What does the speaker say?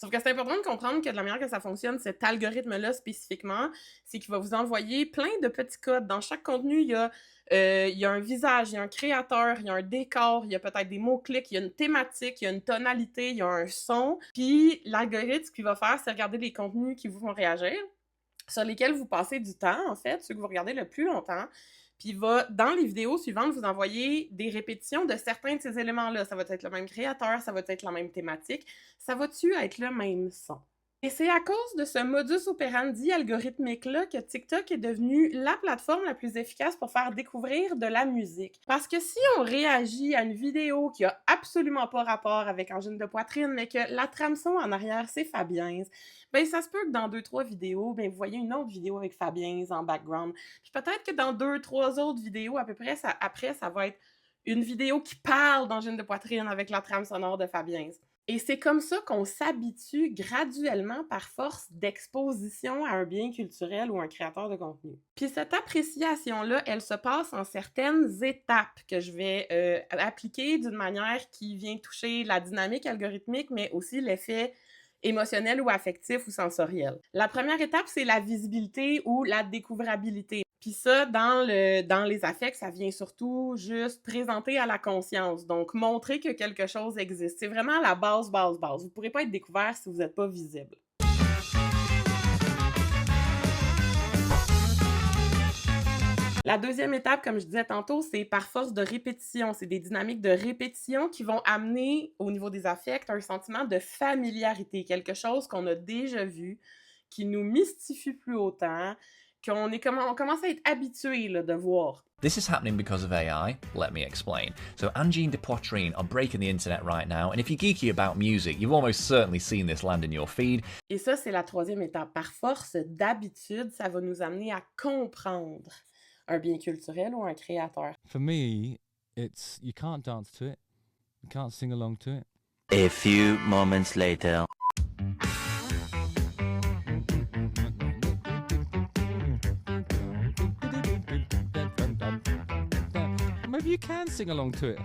Sauf que c'est important de comprendre que de la manière que ça fonctionne, cet algorithme-là spécifiquement, c'est qu'il va vous envoyer plein de petits codes. Dans chaque contenu, il y a un visage, il y a un créateur, il y a un décor, il y a peut-être des mots-clics, il y a une thématique, il y a une tonalité, il y a un son. Puis l'algorithme, ce qu'il va faire, c'est regarder les contenus qui vous font réagir, sur lesquels vous passez du temps, en fait, ceux que vous regardez le plus longtemps. Puis il va, dans les vidéos suivantes, vous envoyer des répétitions de certains de ces éléments-là. Ça va être le même créateur, ça va être la même thématique, ça va-tu être le même son? Et c'est à cause de ce modus operandi algorithmique-là que TikTok est devenu la plateforme la plus efficace pour faire découvrir de la musique. Parce que si on réagit à une vidéo qui a absolument pas rapport avec Angine de poitrine, mais que la trame son en arrière, c'est Fabienz, ben ça se peut que dans 2-3 vidéos, ben vous voyez une autre vidéo avec Fabienz en background. Puis peut-être que dans 2-3 autres vidéos, à peu près, après, ça va être une vidéo qui parle d'Angine de poitrine avec la trame sonore de Fabienz. Et c'est comme ça qu'on s'habitue graduellement par force d'exposition à un bien culturel ou un créateur de contenu. Puis cette appréciation-là, elle se passe en certaines étapes que je vais appliquer d'une manière qui vient toucher la dynamique algorithmique, mais aussi l'effet émotionnel ou affectif ou sensoriel. La première étape, c'est la visibilité ou la découvrabilité. Puis ça, dans les affects, ça vient surtout juste présenter à la conscience. Donc, montrer que quelque chose existe. C'est vraiment la base. Vous ne pourrez pas être découvert si vous n'êtes pas visible. La deuxième étape, comme je disais tantôt, c'est par force de répétition. C'est des dynamiques de répétition qui vont amener, au niveau des affects, un sentiment de familiarité, quelque chose qu'on a déjà vu, qui nous mystifie plus autant, on commence à être habitué là, de voir. This is happening because of AI. Let me explain. So Angine de Poitrine are breaking the internet right now, and if you're geeky about music, you've almost certainly seen this land in your feed. Et ça, c'est la troisième étape. Par force d'habitude, ça va nous amener à comprendre un bien culturel ou un créateur. For me, it's you can't dance to it, you can't sing along to it. A few moments later. Maybe you can sing along to it.